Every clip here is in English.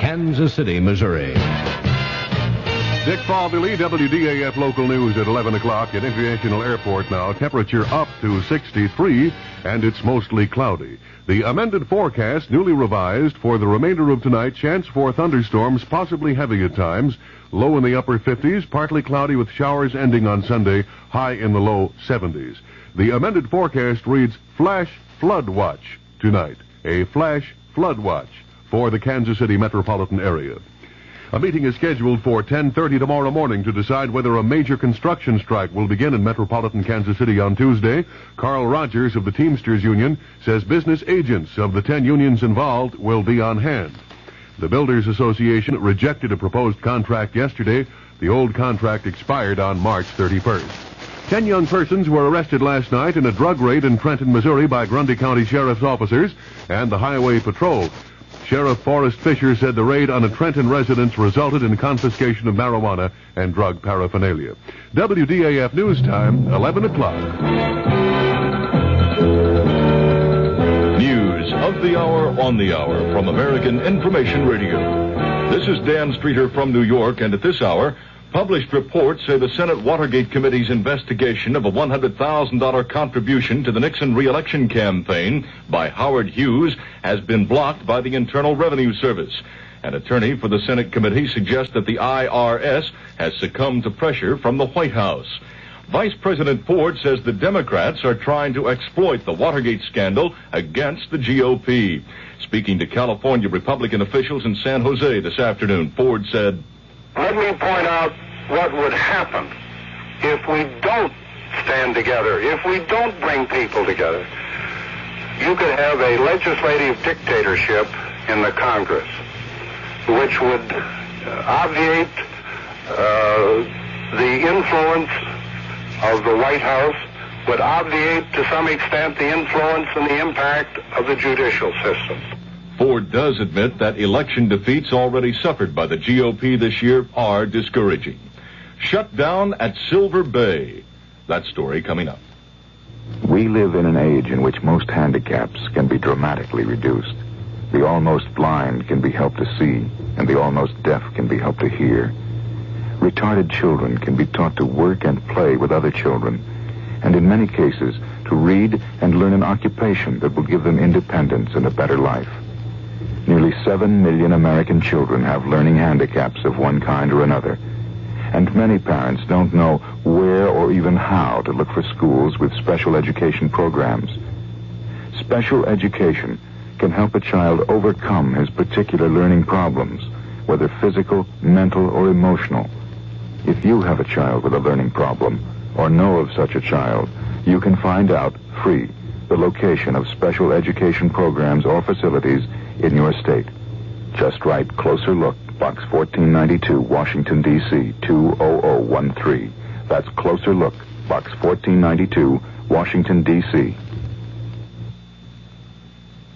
Kansas City, Missouri. Dick Falvey, WDAF local news at 11 o'clock at International Airport now. Temperature up to 63, and it's mostly cloudy. The amended forecast, newly revised for the remainder of tonight, chance for thunderstorms, possibly heavy at times. Low in the upper 50s, partly cloudy with showers ending on Sunday, high in the low 70s. The amended forecast reads flash flood watch tonight. A flash flood watch for the Kansas City metropolitan area. A meeting is scheduled for 10:30 tomorrow morning to decide whether a major construction strike will begin in metropolitan Kansas City on Tuesday. Carl Rogers of the Teamsters Union says business agents of the 10 unions involved will be on hand. The Builders Association rejected a proposed contract yesterday. The old contract expired on March 31st. 10 young persons were arrested last night in a drug raid in Trenton, Missouri by Grundy County Sheriff's officers and the Highway Patrol. Sheriff Forrest Fisher said the raid on a Trenton residence resulted in confiscation of marijuana and drug paraphernalia. WDAF News Time, 11 o'clock. News of the hour, on the hour, from American Information Radio. This is Dan Streeter from New York, and at this hour, published reports say the Senate Watergate Committee's investigation of a $100,000 contribution to the Nixon re-election campaign by Howard Hughes has been blocked by the Internal Revenue Service. An attorney for the Senate committee suggests that the IRS has succumbed to pressure from the White House. Vice President Ford says the Democrats are trying to exploit the Watergate scandal against the GOP. Speaking to California Republican officials in San Jose this afternoon, Ford said, "Let me point out what would happen if we don't stand together, if we don't bring people together. You could have a legislative dictatorship in the Congress, which would obviate the influence of the White House, would obviate to some extent the influence and the impact of the judicial system." Ford does admit that election defeats already suffered by the GOP this year are discouraging. Shut down at Silver Bay. That story coming up. We live in an age in which most handicaps can be dramatically reduced. The almost blind can be helped to see, and the almost deaf can be helped to hear. Retarded children can be taught to work and play with other children, and in many cases, to read and learn an occupation that will give them independence and a better life. Nearly 7 million American children have learning handicaps of one kind or another, and many parents don't know where or even how to look for schools with special education programs. Special education can help a child overcome his particular learning problems, whether physical, mental, or emotional. If you have a child with a learning problem, or know of such a child, you can find out, free, the location of special education programs or facilities in your state. Just write Closer Look, Box 1492, Washington, D.C., 20013. That's Closer Look, Box 1492, Washington, D.C.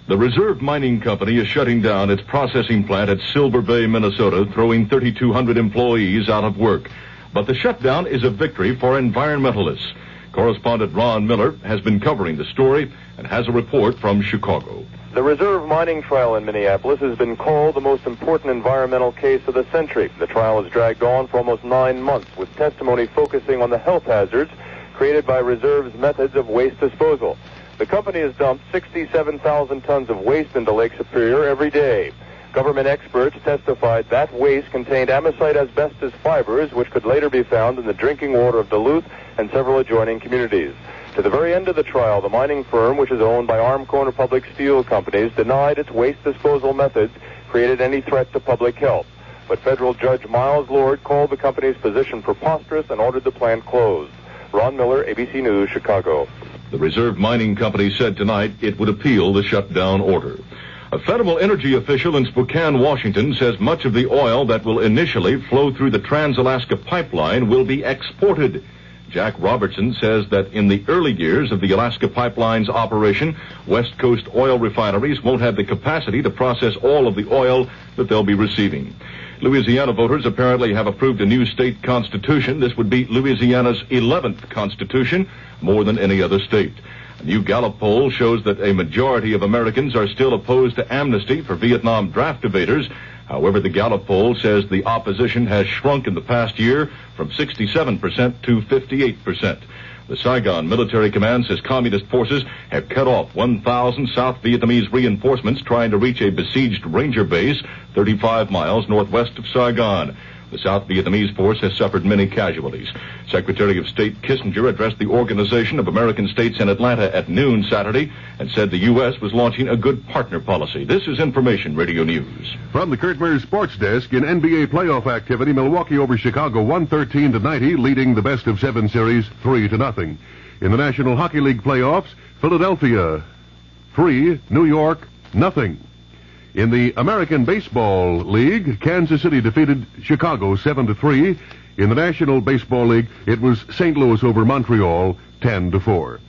The Reserve Mining Company is shutting down its processing plant at Silver Bay, Minnesota, throwing 3,200 employees out of work. But the shutdown is a victory for environmentalists. Correspondent Ron Miller has been covering the story and has a report from Chicago. The Reserve mining trial in Minneapolis has been called the most important environmental case of the century. The trial has dragged on for almost 9 months, with testimony focusing on the health hazards created by Reserve's methods of waste disposal. The company has dumped 67,000 tons of waste into Lake Superior every day. Government experts testified that waste contained amosite asbestos fibers, which could later be found in the drinking water of Duluth and several adjoining communities. To the very end of the trial, the mining firm, which is owned by Armco and Public Steel Companies, denied its waste disposal methods created any threat to public health. But federal Judge Miles Lord called the company's position preposterous and ordered the plant closed. Ron Miller, ABC News, Chicago. The Reserve Mining Company said tonight it would appeal the shutdown order. A federal energy official in Spokane, Washington, says much of the oil that will initially flow through the Trans-Alaska Pipeline will be exported. Jack Robertson says that in the early years of the Alaska Pipeline's operation, West Coast oil refineries won't have the capacity to process all of the oil that they'll be receiving. Louisiana voters apparently have approved a new state constitution. This would be Louisiana's 11th constitution, more than any other state. A new Gallup poll shows that a majority of Americans are still opposed to amnesty for Vietnam draft evaders. However, the Gallup poll says the opposition has shrunk in the past year from 67% to 58%. The Saigon Military Command says communist forces have cut off 1,000 South Vietnamese reinforcements trying to reach a besieged ranger base 35 miles northwest of Saigon. The South Vietnamese force has suffered many casualties. Secretary of State Kissinger addressed the Organization of American States in Atlanta at noon Saturday and said the U.S. was launching a good partner policy. This is Information Radio News. From the Kurt Mears Sports Desk, in NBA playoff activity, Milwaukee over Chicago 113-90, leading the best-of-7 series 3-0. In the National Hockey League playoffs, Philadelphia 3, New York 0. In the American Baseball League, Kansas City defeated Chicago 7-3. In the National Baseball League, it was St. Louis over Montreal 10-4.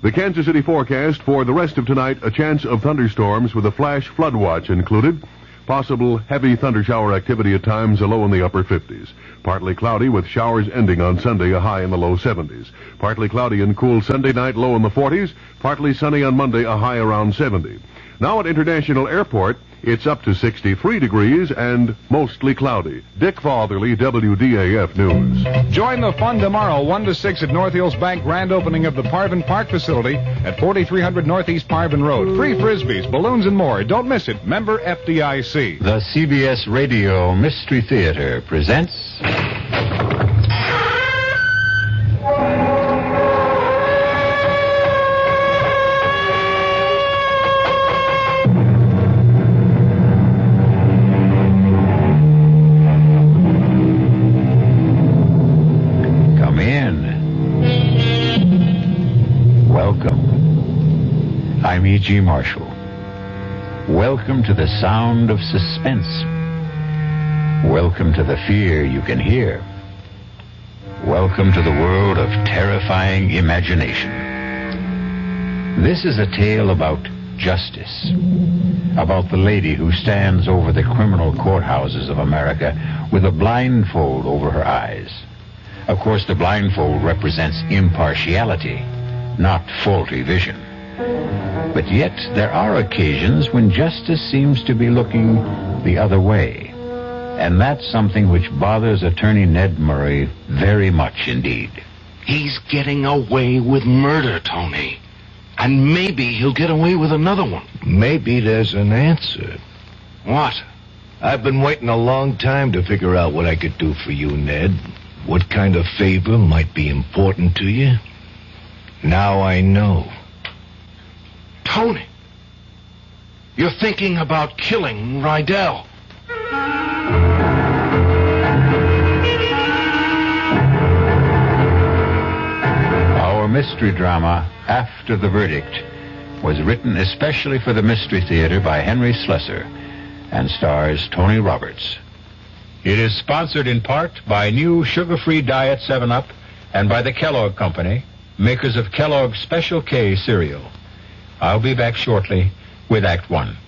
The Kansas City forecast for the rest of tonight, a chance of thunderstorms with a flash flood watch included. Possible heavy thundershower activity at times, a low in the upper 50s. Partly cloudy with showers ending on Sunday, a high in the low 70s. Partly cloudy and cool Sunday night, low in the 40s. Partly sunny on Monday, a high around 70. Now at International Airport, it's up to 63 degrees and mostly cloudy. Dick Fatherly, WDAF News. Join the fun tomorrow, 1 to 6 at North Hills Bank, grand opening of the Parvin Park facility at 4300 Northeast Parvin Road. Free frisbees, balloons, and more. Don't miss it. Member FDIC. The CBS Radio Mystery Theater presents... I'm E.G. Marshall. Welcome to the sound of suspense. Welcome to the fear you can hear. Welcome to the world of terrifying imagination. This is a tale about justice, about the lady who stands over the criminal courthouses of America with a blindfold over her eyes. Of course, the blindfold represents impartiality, not faulty vision. But yet, there are occasions when justice seems to be looking the other way. And that's something which bothers Attorney Ned Murray very much indeed. He's getting away with murder, Tony. And maybe he'll get away with another one. Maybe there's an answer. What? I've been waiting a long time to figure out what I could do for you, Ned. What kind of favor might be important to you? Now I know. Tony, you're thinking about killing Rydell. Our mystery drama, After the Verdict, was written especially for the Mystery Theater by Henry Slessor and stars Tony Roberts. It is sponsored in part by new sugar-free Diet 7-Up and by the Kellogg Company, makers of Kellogg's Special K cereal. I'll be back shortly with Act One.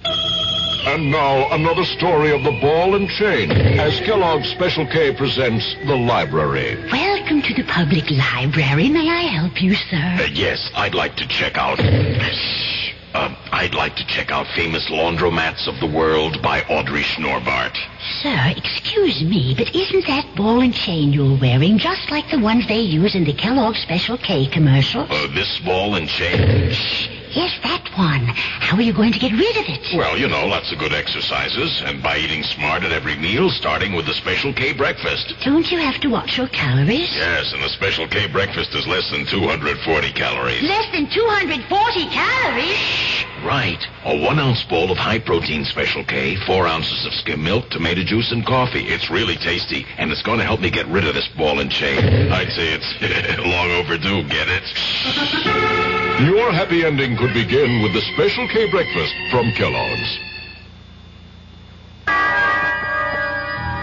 And now, another story of the ball and chain, as Kellogg's Special K presents The Library. Welcome to the public library. May I help you, sir? Yes, I'd like to check out... I'd like to check out Famous Laundromats of the World by Audrey Schnorbart. Sir, excuse me, but isn't that ball and chain you're wearing just like the ones they use in the Kellogg's Special K commercial? This ball and chain? Shh. Yes, that one. How are you going to get rid of it? Well, you know, lots of good exercises, and by eating smart at every meal, starting with the Special K breakfast. Don't you have to watch your calories? Yes, and the Special K breakfast is less than 240 calories. Less than 240 calories? Right. A 1-ounce bowl of high-protein Special K, 4 ounces of skim milk, tomato juice, and coffee. It's really tasty, and it's going to help me get rid of this ball and chain. I'd say it's long overdue, get it? Your happy ending could begin with the Special K breakfast from Kellogg's.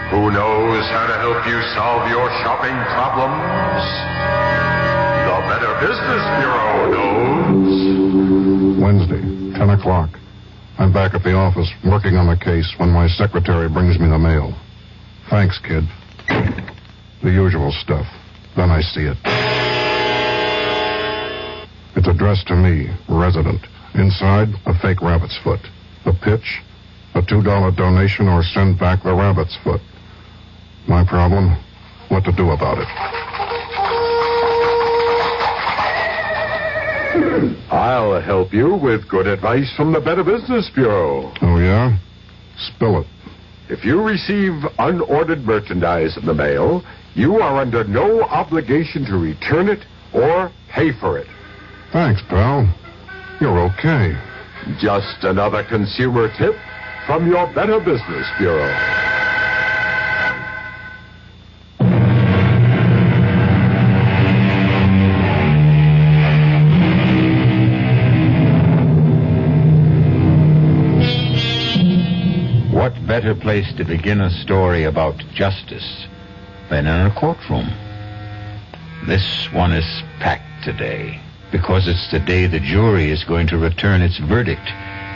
Who knows how to help you solve your shopping problems? The Better Business Bureau knows. Wednesday, 10 o'clock. I'm back at the office working on a case when my secretary brings me the mail. Thanks, kid. The usual stuff. Then I see it. It's addressed to me, resident. Inside, a fake rabbit's foot. The pitch, A $2 donation or send back the rabbit's foot. My problem? What to do about it. I'll help you with good advice from the Better Business Bureau. Oh, yeah? Spill it. If you receive unordered merchandise in the mail, you are under no obligation to return it or pay for it. Thanks, pal. You're okay. Just another consumer tip from your Better Business Bureau. What better place to begin a story about justice than in a courtroom? This one is packed today because it's the day the jury is going to return its verdict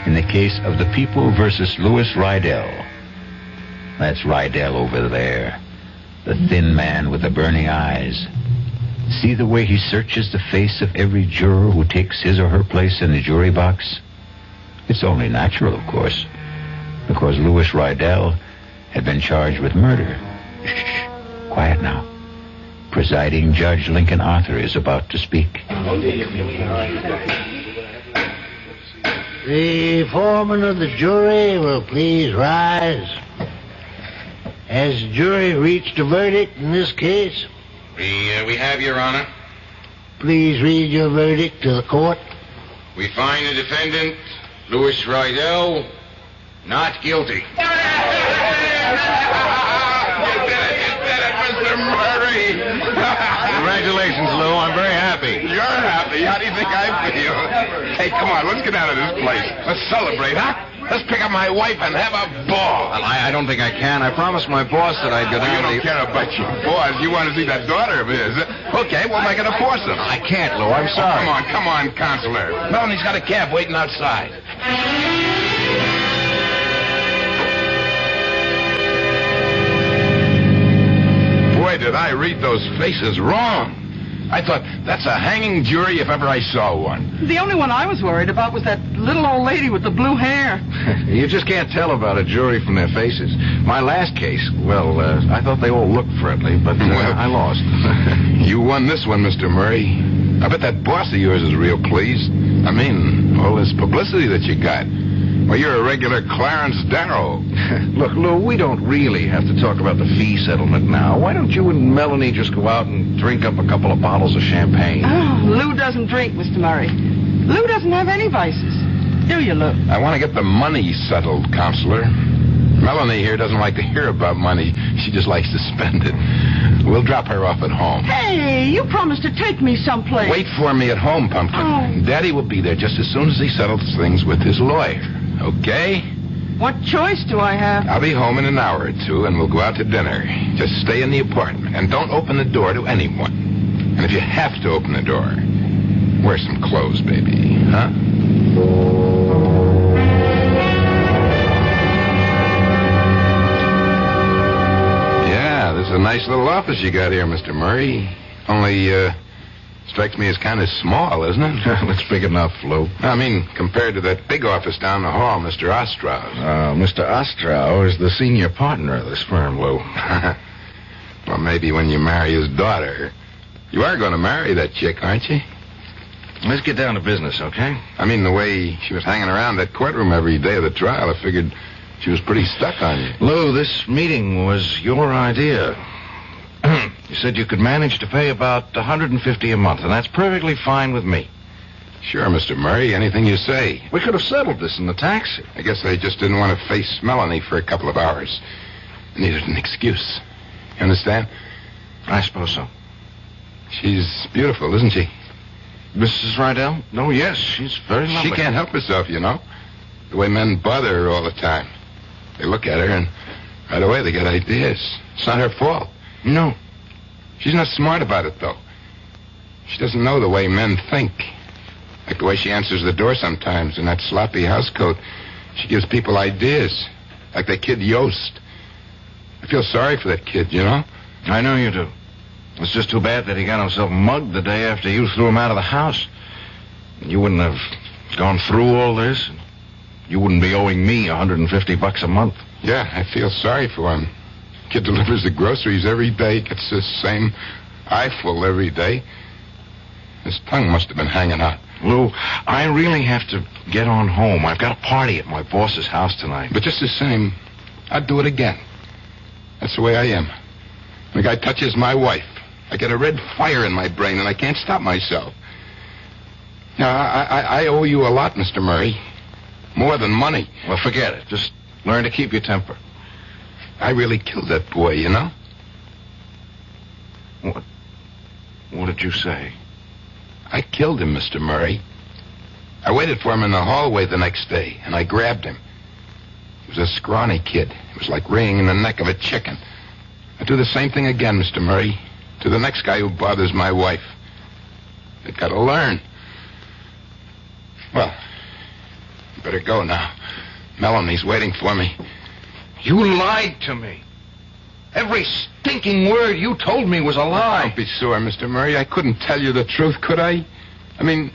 in the case of the People versus Louis Rydell. That's Rydell over there, the thin man with the burning eyes. See the way he searches the face of every juror who takes his or her place in the jury box? It's only natural, of course, because Louis Rydell had been charged with murder. Shh, quiet now. Presiding Judge Lincoln Arthur is about to speak. The foreman of the jury will please rise. Has the jury reached a verdict in this case? We have, Your Honor. Please read your verdict to the court. We find the defendant, Louis Rydell, not guilty. Mr. Murray. Congratulations, Lou. I'm very happy. You're happy. How do you think I feel? Hey, come on. Let's get out of this place. Let's celebrate, huh? Let's pick up my wife and have a ball. Well, I don't think I can. I promised my boss that I'd go down. You don't care about your boss. You want to see that daughter of his. Okay, we'll make it a foursome. I can't, Lou. I'm sorry. Oh, come on, Counselor. Melanie's got a cab waiting outside. Boy, did I read those faces wrong. I thought, that's a hanging jury if ever I saw one. The only one I was worried about was that little old lady with the blue hair. You just can't tell about a jury from their faces. My last case, well, I thought they all looked friendly, but I lost. You won this one, Mr. Murray. I bet that boss of yours is real pleased. I mean, all this publicity that you got. Well, you're a regular Clarence Darrow. Look, Lou, we don't really have to talk about the fee settlement now. Why don't you and Melanie just go out and drink up a couple of bottles of champagne? Oh, Lou doesn't drink, Mr. Murray. Lou doesn't have any vices. Do you, Lou? I want to get the money settled, Counselor. Melanie here doesn't like to hear about money. She just likes to spend it. We'll drop her off at home. Hey, you promised to take me someplace. Wait for me at home, Pumpkin. Oh. Daddy will be there just as soon as he settles things with his lawyer. Okay? What choice do I have? I'll be home in an hour or two, and we'll go out to dinner. Just stay in the apartment, and don't open the door to anyone. And if you have to open the door, wear some clothes, baby. Huh? Yeah, this is a nice little office you got here, Mr. Murray. Only, strikes me as kind of small, isn't it? It's big enough, Lou. I mean, compared to that big office down the hall, Mr. Ostrow's. Mr. Ostrow is the senior partner of this firm, Lou. Well, maybe when you marry his daughter. You are going to marry that chick, aren't you? Let's get down to business, okay? I mean, the way she was hanging around that courtroom every day of the trial, I figured she was pretty stuck on you. Lou, this meeting was your idea. You said you could manage to pay about $150 a month, and that's perfectly fine with me. Sure, Mr. Murray, anything you say. We could have settled this in the taxi. I guess they just didn't want to face Melanie for a couple of hours. They needed an excuse. You understand? I suppose so. She's beautiful, isn't she? Mrs. Rydell? No, yes, she's very lovely. She can't help herself, you know. The way men bother her all the time. They look at her and right away they get ideas. It's not her fault. No. She's not smart about it, though. She doesn't know the way men think. Like the way she answers the door sometimes in that sloppy housecoat. She gives people ideas. Like that kid Yost. I feel sorry for that kid, you know? I know you do. It's just too bad that he got himself mugged the day after you threw him out of the house. You wouldn't have gone through all this. you wouldn't be owing me $150 a month. Yeah, I feel sorry for him. Kid delivers the groceries every day, gets the same eyeful every day. His tongue must have been hanging out. Lou, I really have to get on home. I've got a party at my boss's house tonight. But just the same, I'd do it again. That's the way I am. When a guy touches my wife, I get a red fire in my brain, and I can't stop myself. Now, I owe you a lot, Mr. Murray. More than money. Well, forget it. Just learn to keep your temper. I really killed that boy, you know? What did you say? I killed him, Mr. Murray. I waited for him in the hallway the next day, and I grabbed him. He was a scrawny kid. It was like wringing the neck of a chicken. I'd do the same thing again, Mr. Murray, to the next guy who bothers my wife. They gotta learn. Well, I better go now. Melanie's waiting for me. You lied to me. Every stinking word you told me was a lie. Don't be sore, Mr. Murray. I couldn't tell you the truth, could I? I mean,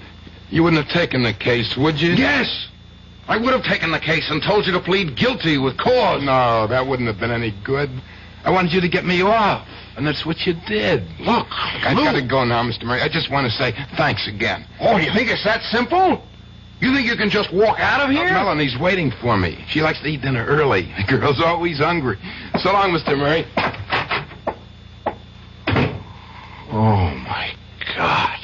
you wouldn't have taken the case, would you? Yes. I would have taken the case and told you to plead guilty with cause. No, that wouldn't have been any good. I wanted you to get me off, and that's what you did. Look, I've got to go now, Mr. Murray. I just want to say thanks again. Oh, you think it's that simple? You think you can just walk out of here? Melanie's waiting for me. She likes to eat dinner early. The girl's always hungry. So long, Mr. Murray. Oh, my God.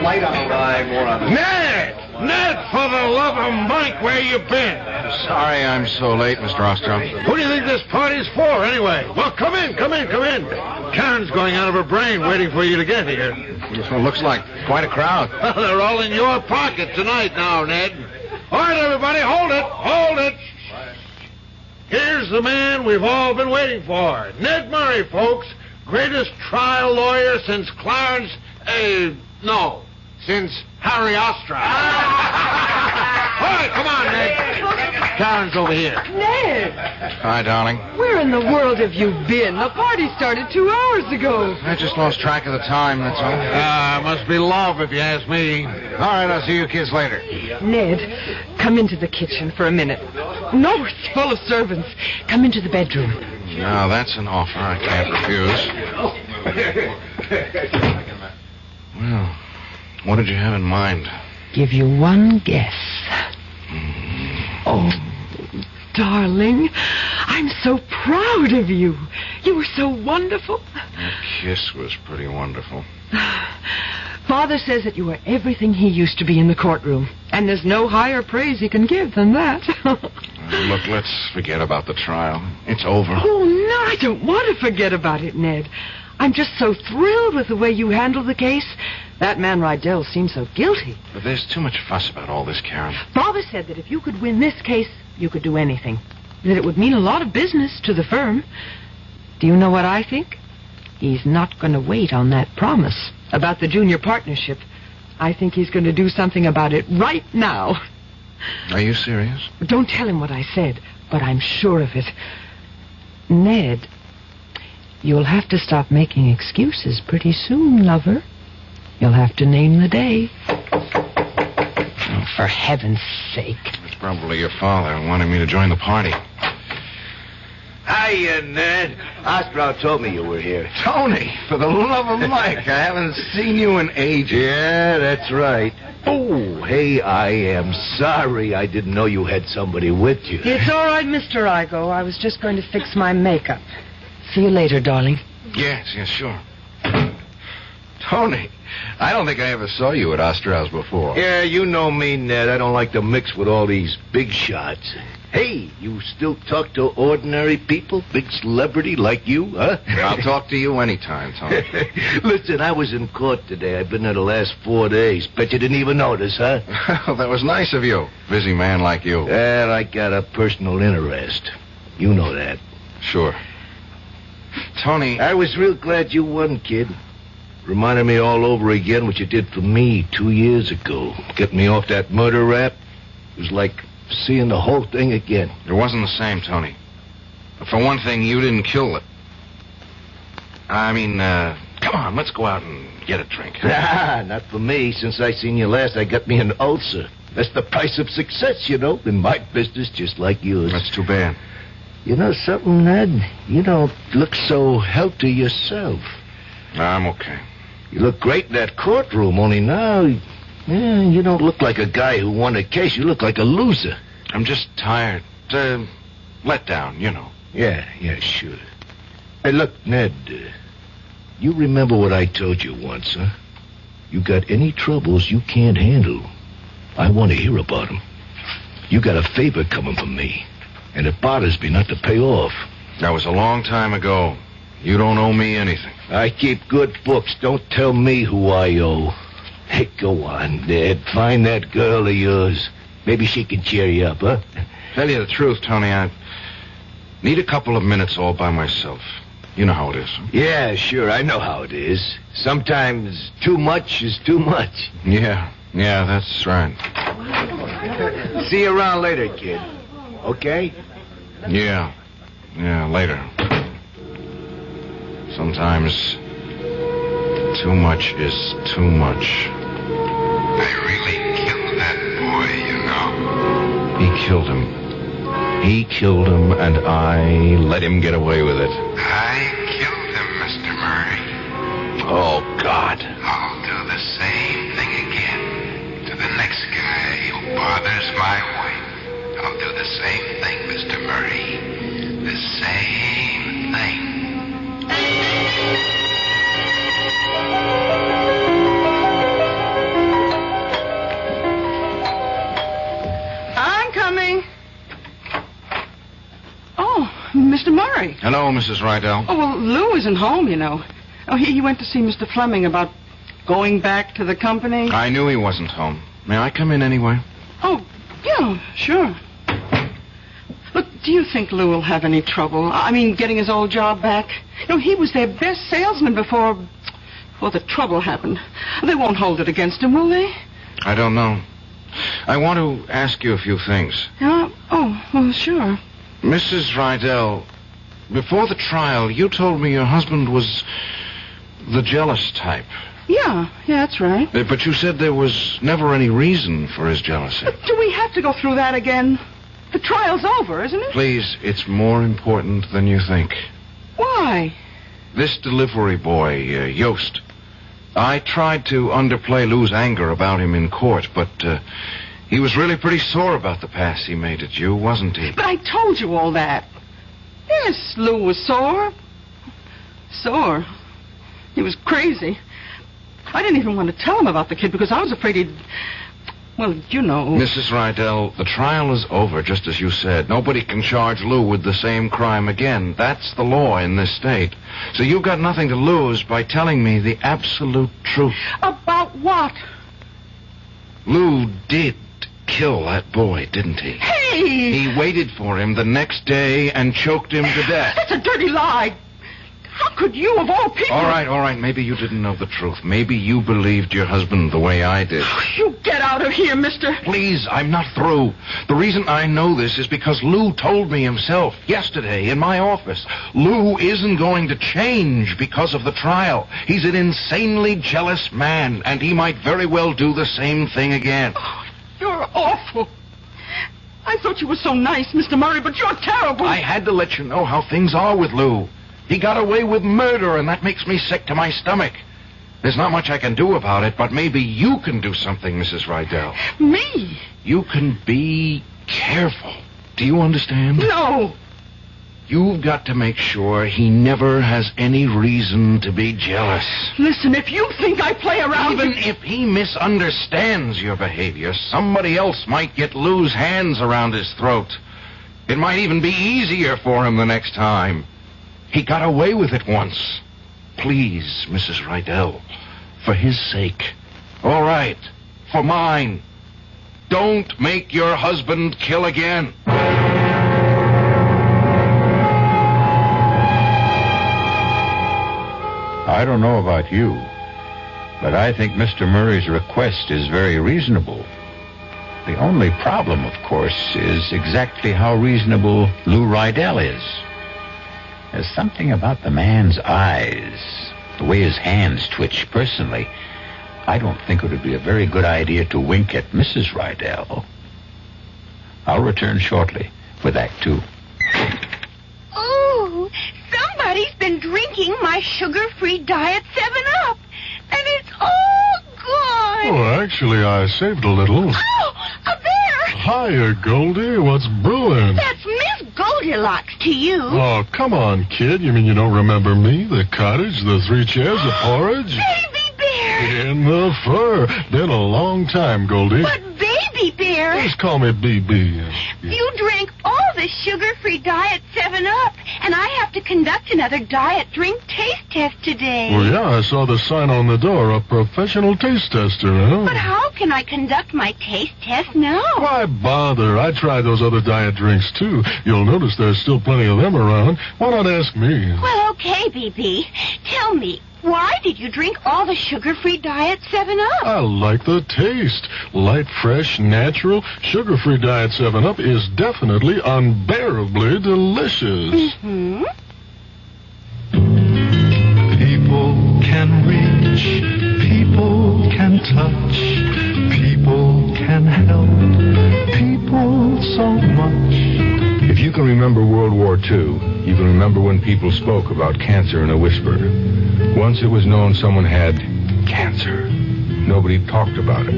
Light on the ride, more on the... Ned, for the love of Mike, where you been? Sorry I'm so late, Mr. Ostrom. Who do you think this party's for, anyway? Well, come in. Karen's going out of her brain waiting for you to get here. This one looks like quite a crowd. Well, they're all in your pocket tonight now, Ned. All right, everybody, hold it. Here's the man we've all been waiting for. Ned Murray, folks. Greatest trial lawyer since Clarence... since Harry Ostrom. All right, come on, Ned. Karen's over here. Ned! Hi, darling. Where in the world have you been? The party started 2 hours ago. I just lost track of the time, that's all. Must be love, if you ask me. All right, I'll see you kids later. Ned, come into the kitchen for a minute. No, it's full of servants. Come into the bedroom. Now, that's an offer I can't refuse. Well, what did you have in mind? Give you one guess. Oh, darling, I'm so proud of you. You were so wonderful. That kiss was pretty wonderful. Father says that you are everything he used to be in the courtroom, and there's no higher praise he can give than that. Look, let's forget about the trial. It's over. Oh, no, I don't want to forget about it, Ned. I'm just so thrilled with the way you handled the case. That man Rydell seems so guilty. But there's too much fuss about all this, Karen. Father said that if you could win this case, you could do anything. That it would mean a lot of business to the firm. Do you know what I think? He's not going to wait on that promise about the junior partnership. I think he's going to do something about it right now. Are you serious? Don't tell him what I said, but I'm sure of it. Ned, you'll have to stop making excuses pretty soon, lover. You'll have to name the day. Oh, for heaven's sake. It's probably your father wanting me to join the party. Hiya, Ned. Ostrow told me you were here. Tony, for the love of Mike, I haven't seen you in ages. Yeah, that's right. Oh, hey, I am sorry. I didn't know you had somebody with you. It's all right, Mr. Igo. I was just going to fix my makeup. See you later, darling. Yes, sure. Tony, I don't think I ever saw you at Ostrow's before. Yeah, you know me, Ned. I don't like to mix with all these big shots. Hey, you still talk to ordinary people? Big celebrity like you, huh? I'll talk to you anytime, Tony. Listen, I was in court today. I've been there the last 4 days. Bet you didn't even notice, huh? Well, that was nice of you. Busy man like you. Well, I got a personal interest. You know that. Sure. Tony... I was real glad you won, kid. Reminded me all over again what you did for me 2 years ago. Getting me off that murder rap. It was like seeing the whole thing again. It wasn't the same, Tony. For one thing, you didn't kill it. I mean, come Come on, let's go out and get a drink. Nah, not for me. Since I seen you last, I got me an ulcer. That's the price of success, you know, in my business, just like yours. That's too bad. You know something, Ned? You don't look so healthy yourself. I'm okay. You look great in that courtroom, only now, you don't look like a guy who won a case. You look like a loser. I'm just tired. Let down, you know. Yeah, sure. Hey, look, Ned, you remember what I told you once, huh? You got any troubles you can't handle, I want to hear about them. You got a favor coming from me, and it bothers me not to pay off. That was a long time ago. You don't owe me anything. I keep good books. Don't tell me who I owe. Hey, go on, Ned. Find that girl of yours. Maybe she can cheer you up, huh? Tell you the truth, Tony, I need a couple of minutes all by myself. You know how it is. Yeah, sure, I know how it is. Sometimes too much is too much. Yeah, that's right. See you around later, kid. Okay? Yeah, later. Sometimes too much is too much. I really killed that boy, you know. He killed him. He killed him, and I let him get away with it. I killed him, Mr. Murray. Oh, God. I'll do the same thing again to the next guy who bothers my wife. I'll do the same thing, Mr. Murray. The same thing. I'm coming. Oh, Mr. Murray. Hello, Mrs. Rydell. Oh, well, Lou isn't home, you know. Oh, he went to see Mr. Fleming about going back to the company. I knew he wasn't home. May I come in anyway? Oh, yeah, sure. Look, do you think Lou will have any trouble? I mean, getting his old job back? You know, he was their best salesman before the trouble happened. They won't hold it against him, will they? I don't know. I want to ask you a few things. Yeah? Oh, well, sure. Mrs. Rydell, before the trial, you told me your husband was the jealous type. Yeah, that's right. But you said there was never any reason for his jealousy. But do we have to go through that again? The trial's over, isn't it? Please, it's more important than you think. Why? This delivery boy, Yost. I tried to underplay Lou's anger about him in court, but he was really pretty sore about the pass he made at you, wasn't he? But I told you all that. Yes, Lou was sore. Sore. He was crazy. I didn't even want to tell him about the kid because I was afraid he'd... Well, you know... Mrs. Rydell, the trial is over, just as you said. Nobody can charge Lou with the same crime again. That's the law in this state. So you've got nothing to lose by telling me the absolute truth. About what? Lou did kill that boy, didn't he? Hey! He waited for him the next day and choked him to death. That's a dirty lie. How could you, of all people... All right. Maybe you didn't know the truth. Maybe you believed your husband the way I did. You get out of here, mister. Please, I'm not through. The reason I know this is because Lou told me himself yesterday in my office. Lou isn't going to change because of the trial. He's an insanely jealous man, and he might very well do the same thing again. Oh, you're awful. I thought you were so nice, Mr. Murray, but you're terrible. I had to let you know how things are with Lou. He got away with murder, and that makes me sick to my stomach. There's not much I can do about it, but maybe you can do something, Mrs. Rydell. Me? You can be careful. Do you understand? No. You've got to make sure he never has any reason to be jealous. Listen, if you think I play around... Even if he misunderstands your behavior, somebody else might get Lou's hands around his throat. It might even be easier for him the next time. He got away with it once. Please, Mrs. Rydell, for his sake. All right, for mine. Don't make your husband kill again. I don't know about you, but I think Mr. Murray's request is very reasonable. The only problem, of course, is exactly how reasonable Lou Rydell is. There's something about the man's eyes, The way his hands twitch, personally, I don't think it would be a very good idea to wink at Mrs. Rydell. I'll return shortly with Act 2. Oh, somebody's been drinking my sugar-free Diet 7-Up, and it's all gone. Oh, actually, I saved a little. Oh, a bear! Hiya, Goldie. What's brewing? That's Miss Goldilocks to you. Oh, come on, kid. You mean you don't remember me? The cottage, the 3 chairs, the porridge? Baby bear! In the fur. Been a long time, Goldie. But Baby bear! Just call me BB. You drank all the sugar-free Diet 7-Up, and I have to conduct another diet drink taste test today. Well, yeah, I saw the sign on the door, a professional taste tester, huh? But how can I conduct my taste test now? Why bother? I tried those other diet drinks, too. You'll notice there's still plenty of them around. Why not ask me? Well, okay, BB. Tell me, why did you drink all the sugar-free Diet 7-Up? I like the taste. Light, fresh, natural. Sugar-free Diet 7-Up is definitely unbearably delicious. Mm-hmm. People can reach, people can touch, people can help, people so much. If you can remember World War II, you can remember when people spoke about cancer in a whisper. Once it was known someone had cancer. Nobody talked about it.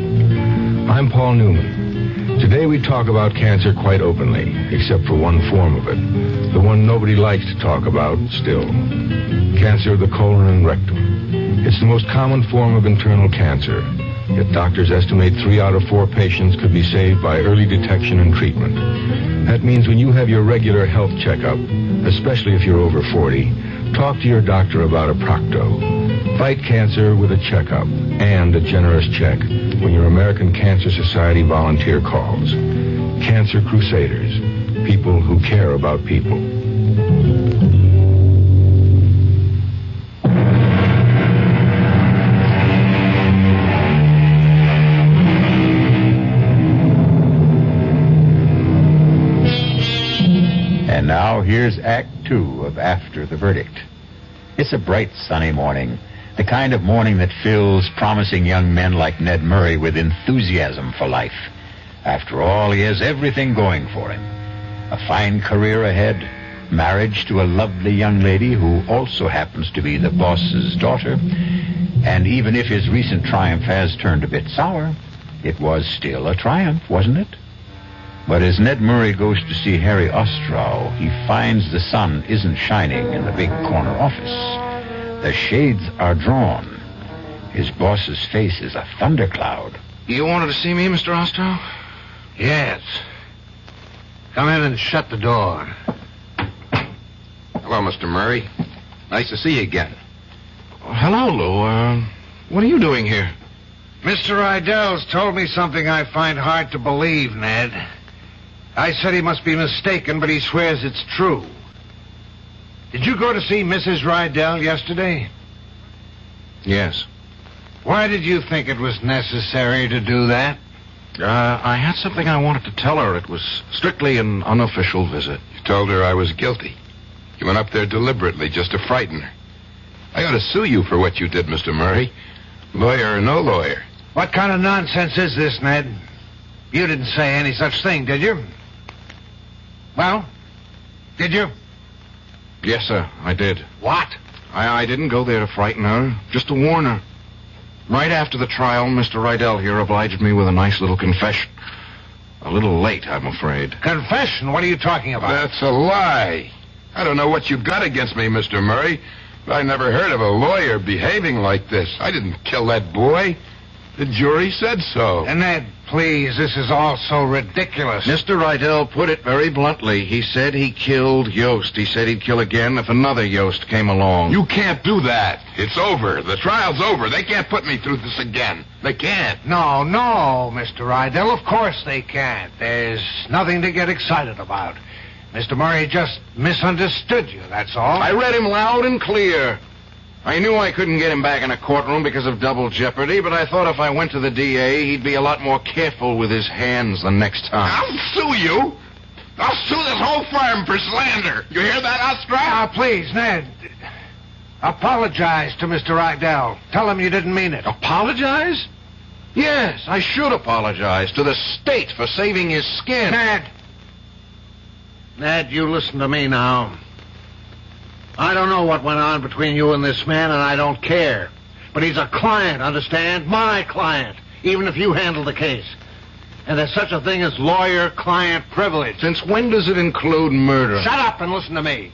I'm Paul Newman. Today we talk about cancer quite openly, except for one form of it. The one nobody likes to talk about still. Cancer of the colon and rectum. It's the most common form of internal cancer. Yet doctors estimate 3 out of 4 patients could be saved by early detection and treatment. That means when you have your regular health checkup, especially if you're over 40, talk to your doctor about a Procto. Fight cancer with a checkup and a generous check when your American Cancer Society volunteer calls. Cancer Crusaders. People who care about people. And now here's Act 2 of After the Verdict. It's a bright, sunny morning. The kind of morning that fills promising young men like Ned Murray with enthusiasm for life. After all, he has everything going for him. A fine career ahead, marriage to a lovely young lady who also happens to be the boss's daughter, and even if his recent triumph has turned a bit sour, it was still a triumph, wasn't it? But as Ned Murray goes to see Harry Ostrow, he finds the sun isn't shining in the big corner office. The shades are drawn. His boss's face is a thundercloud. You wanted to see me, Mr. Ostrow? Yes. Come in and shut the door. Hello, Mr. Murray. Nice to see you again. Hello, Lou. What are you doing here? Mr. Rydell's told me something I find hard to believe, Ned. I said he must be mistaken, but he swears it's true. Did you go to see Mrs. Rydell yesterday? Yes. Why did you think it was necessary to do that? I had something I wanted to tell her. It was strictly an unofficial visit. You told her I was guilty. You went up there deliberately just to frighten her. I ought to sue you for what you did, Mr. Murray. Lawyer or no lawyer. What kind of nonsense is this, Ned? You didn't say any such thing, did you? Well, did you? Yes, sir, I did. What? I didn't go there to frighten her, just to warn her. Right after the trial, Mr. Rydell here obliged me with a nice little confession. A little late, I'm afraid. Confession? What are you talking about? That's a lie. I don't know what you've got against me, Mr. Murray, but I never heard of a lawyer behaving like this. I didn't kill that boy. The jury said so. And Ned, please, this is all so ridiculous. Mr. Rydell put it very bluntly. He said he killed Yost. He said he'd kill again if another Yost came along. You can't do that. It's over. The trial's over. They can't put me through this again. They can't. No, Mr. Rydell, of course they can't. There's nothing to get excited about. Mr. Murray just misunderstood you, that's all. I read him loud and clear. I knew I couldn't get him back in a courtroom because of double jeopardy, but I thought if I went to the DA, he'd be a lot more careful with his hands the next time. I'll sue you. I'll sue this whole firm for slander. You hear that, Ostrow? Now, please, Ned. Apologize to Mr. Rydell. Tell him you didn't mean it. Apologize? Yes, I should apologize to the state for saving his skin. Ned, you listen to me now. I don't know what went on between you and this man, and I don't care. But he's a client, understand? My client, even if you handle the case. And there's such a thing as lawyer-client privilege. Since when does it include murder? Shut up and listen to me.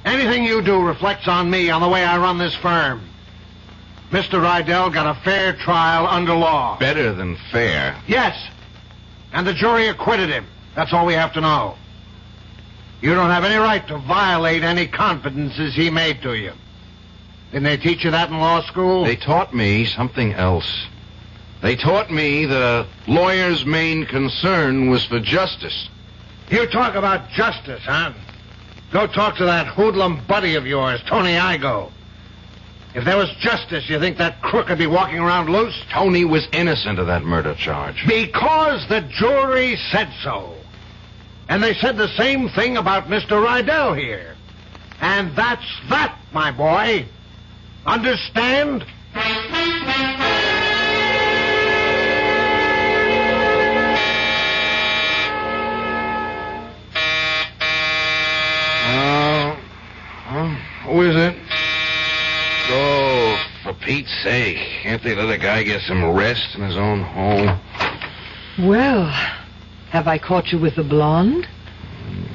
Anything you do reflects on me, on the way I run this firm. Mr. Rydell got a fair trial under law. Better than fair. Yes. And the jury acquitted him. That's all we have to know. You don't have any right to violate any confidences he made to you. Didn't they teach you that in law school? They taught me something else. They taught me that a lawyer's main concern was for justice. You talk about justice, huh? Go talk to that hoodlum buddy of yours, Tony Igo. If there was justice, you think that crook would be walking around loose? Tony was innocent of that murder charge. Because the jury said so. And they said the same thing about Mr. Rydell here. And that's that, my boy. Understand? Who is it? Oh, for Pete's sake. Can't they let a guy get some rest in his own home? Well, have I caught you with the blonde?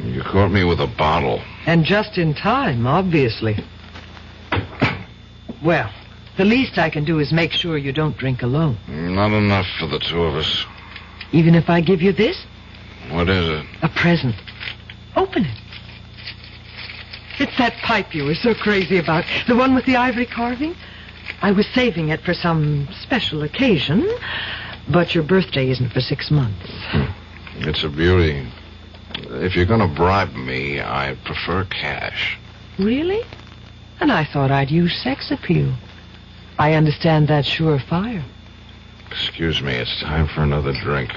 You caught me with a bottle. And just in time, obviously. Well, the least I can do is make sure you don't drink alone. Not enough for the two of us. Even if I give you this? What is it? A present. Open it. It's that pipe you were so crazy about. The one with the ivory carving. I was saving it for some special occasion, but your birthday isn't for 6 months. It's a beauty. If you're going to bribe me, I prefer cash. Really? And I thought I'd use sex appeal. I understand that's surefire. Excuse me, it's time for another drink.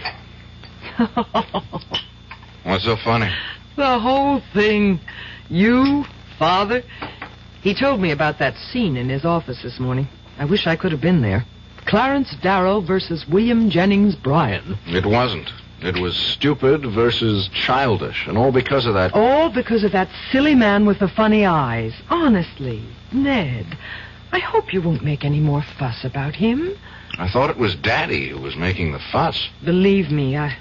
What's so funny? The whole thing. You, Father. He told me about that scene in his office this morning. I wish I could have been there. Clarence Darrow versus William Jennings Bryan. It wasn't. It was stupid versus childish, and all because of that... All because of that silly man with the funny eyes. Honestly, Ned, I hope you won't make any more fuss about him. I thought it was Daddy who was making the fuss. Believe me, I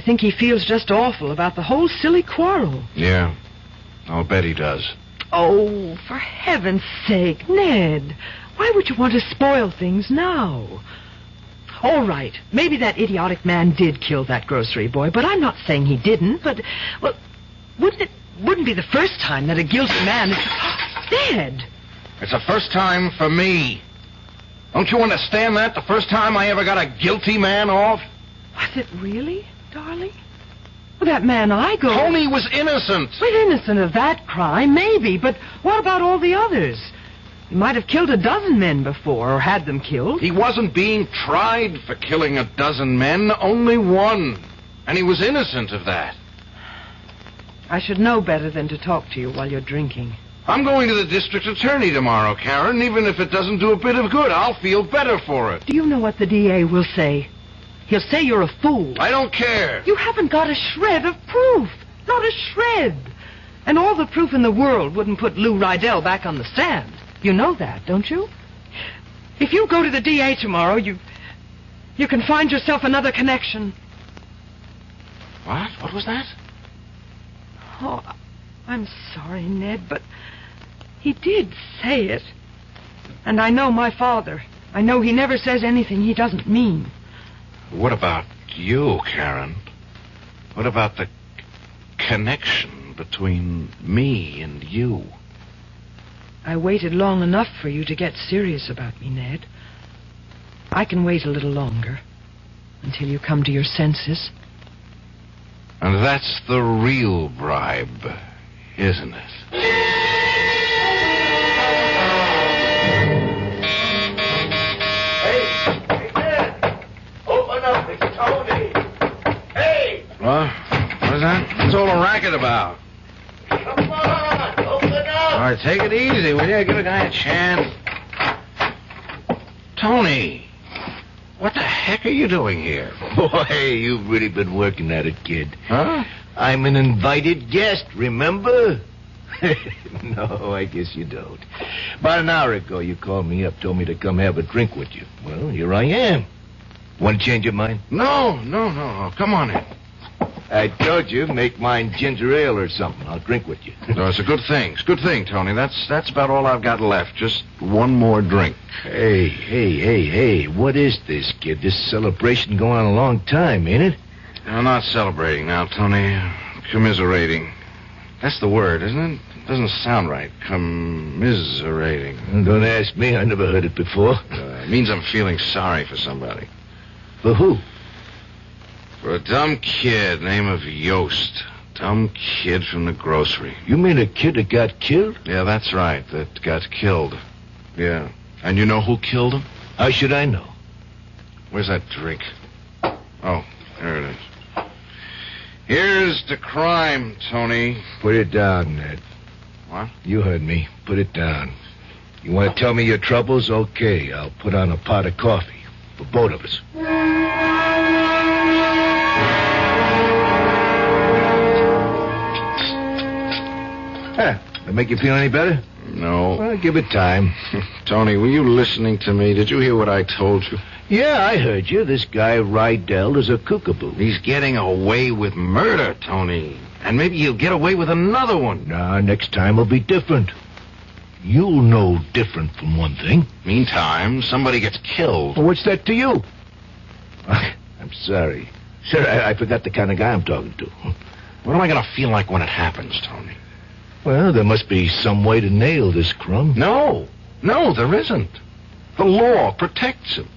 think he feels just awful about the whole silly quarrel. Yeah, I'll bet he does. Oh, for heaven's sake, Ned, why would you want to spoil things now? All right, maybe that idiotic man did kill that grocery boy, but I'm not saying he didn't. But, well, wouldn't be the first time that a guilty man is... Ned! It's the first time for me. Don't you understand that? The first time I ever got a guilty man off? Was it really, darling? Well, that man Igo... Tony was innocent. Well, innocent of that crime, maybe, but what about all the others? He might have killed a dozen men before, or had them killed. He wasn't being tried for killing a dozen men, only one. And he was innocent of that. I should know better than to talk to you while you're drinking. I'm going to the district attorney tomorrow, Karen. Even if it doesn't do a bit of good, I'll feel better for it. Do you know what the DA will say? He'll say you're a fool. I don't care. You haven't got a shred of proof. Not a shred. And all the proof in the world wouldn't put Lou Rydell back on the stand. You know that, don't you? If you go to the DA tomorrow, you can find yourself another connection. What? What was that? Oh, I'm sorry, Ned, but he did say it. And I know my father. I know he never says anything he doesn't mean. What about you, Karen? What about the connection between me and you? I waited long enough for you to get serious about me, Ned. I can wait a little longer until you come to your senses. And that's the real bribe, isn't it? Hey, Ned! Open up, it's Tony! Hey! What? What is that? What's all the racket about? Come on, open up! All boy. Take it easy, will you? Give a guy a chance. Tony, what the heck are you doing here? Boy, you've really been working at it, kid. Huh? I'm an invited guest, remember? No, I guess you don't. About an hour ago, you called me up, told me to come have a drink with you. Well, here I am. Want to change your mind? No. Come on in. I told you, make mine ginger ale or something. I'll drink with you. No, it's a good thing. It's a good thing, Tony. That's about all I've got left. Just one more drink. Hey. What is this, kid? This celebration going on a long time, ain't it? I'm not celebrating now, Tony. Commiserating. That's the word, isn't it? Doesn't sound right. Commiserating. Don't ask me. I never heard it before. It means I'm feeling sorry for somebody. For who? For a dumb kid name of Yost. Dumb kid from the grocery. You mean a kid that got killed? Yeah, that's right. That got killed. Yeah. And you know who killed him? How should I know? Where's that drink? Oh, there it is. Here's the crime, Tony. Put it down, Ned. What? You heard me. Put it down. You want to tell me your troubles? Okay, I'll put on a pot of coffee for both of us. That make you feel any better? No. Well, give it time. Tony, were you listening to me? Did you hear what I told you? Yeah, I heard you. This guy, Rydell, is a kookaboo. He's getting away with murder, Tony. And maybe he'll get away with another one. Nah, next time will be different. You'll know different from one thing. Meantime, somebody gets killed. Well, what's that to you? I'm sorry. Sir, I forgot the kind of guy I'm talking to. What am I going to feel like when it happens, Tony? Well, there must be some way to nail this crumb. No, there isn't. The law protects him.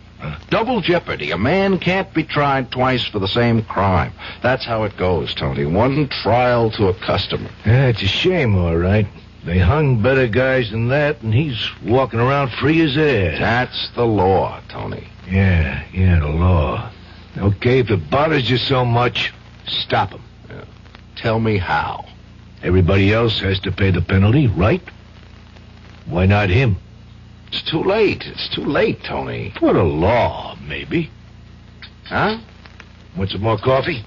Double jeopardy. A man can't be tried twice for the same crime. That's how it goes, Tony. One trial to a customer. Yeah, it's a shame, all right. They hung better guys than that, and he's walking around free as air. That's the law, Tony. Yeah, the law. Okay, if it bothers you so much, stop him. Yeah. Tell me how. Everybody else has to pay the penalty, right? Why not him? It's too late. It's too late, Tony. For the law, maybe. Huh? Want some more coffee?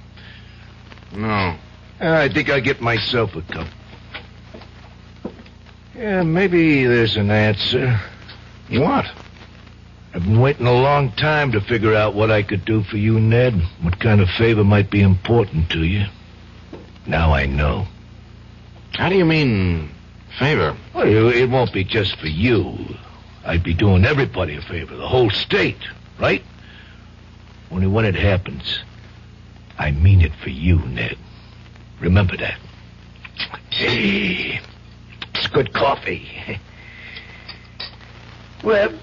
No. I think I'll get myself a cup. Yeah, maybe there's an answer. What? I've been waiting a long time to figure out what I could do for you, Ned. What kind of favor might be important to you. Now I know. How do you mean, favor? Well, it won't be just for you. I'd be doing everybody a favor, the whole state, right? Only when it happens, I mean it for you, Ned. Remember that. Hey, it's good coffee. Well,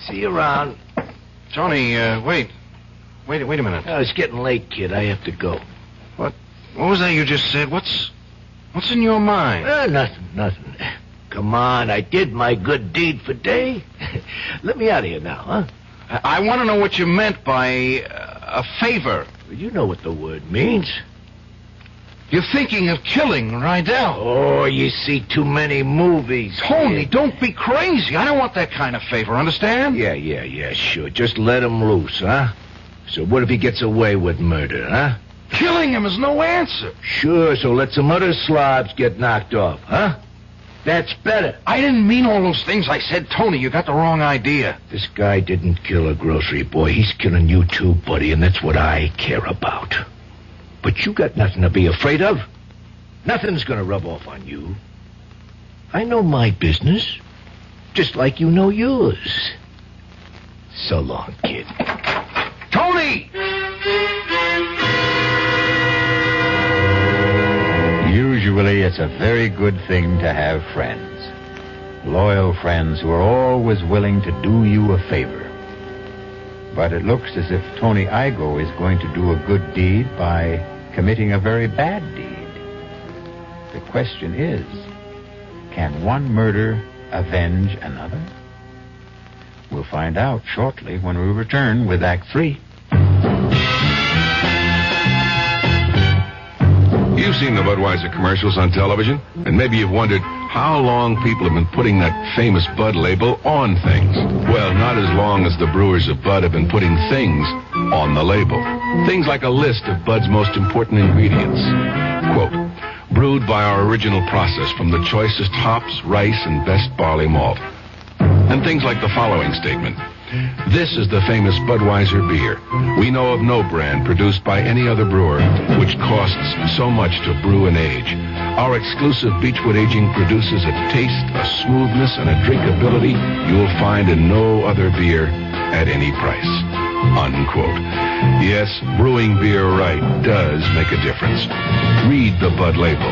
see you around. Tony, wait a minute. Oh, it's getting late, kid. I have to go. What was that you just said? What's in your mind? Nothing. Come on, I did my good deed for day. Let me out of here now, huh? I want to know what you meant by a favor. You know what the word means. You're thinking of killing Rydell. Oh, you see too many movies. Tony, don't be crazy. I don't want that kind of favor, understand? Yeah, sure. Just let him loose, huh? So what if he gets away with murder, huh? Killing him is no answer. Sure, so let some other slobs get knocked off, huh? That's better. I didn't mean all those things I said, Tony. You got the wrong idea. This guy didn't kill a grocery boy. He's killing you too, buddy, and that's what I care about. But you got nothing to be afraid of. Nothing's gonna rub off on you. I know my business, just like you know yours. So long, kid. Tony! Usually it's a very good thing to have friends. Loyal friends who are always willing to do you a favor. But it looks as if Tony Igoe is going to do a good deed by committing a very bad deed. The question is, can one murder avenge another? We'll find out shortly when we return with Act 3. You've seen the Budweiser commercials on television, and maybe you've wondered how long people have been putting that famous Bud label on things. Well, not as long as the brewers of Bud have been putting things on the label. Things like a list of Bud's most important ingredients. Quote, brewed by our original process from the choicest hops, rice, and best barley malt. And things like the following statement. This is the famous Budweiser beer. We know of no brand produced by any other brewer which costs so much to brew and age. Our exclusive Beechwood aging produces a taste, a smoothness, and a drinkability you'll find in no other beer at any price. Unquote. Yes, brewing beer right does make a difference. Read the Bud label.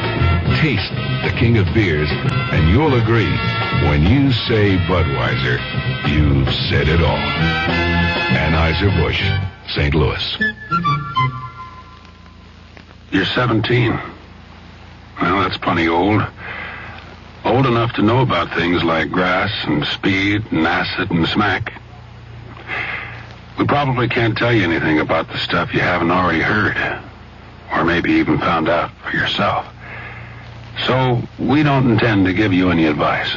Taste the king of beers, and you'll agree, when you say Budweiser, you've said it all. Anheuser-Busch, St. Louis. You're 17. Well, that's plenty old. Old enough to know about things like grass and speed and acid and smack. We probably can't tell you anything about the stuff you haven't already heard, or maybe even found out for yourself. So we don't intend to give you any advice.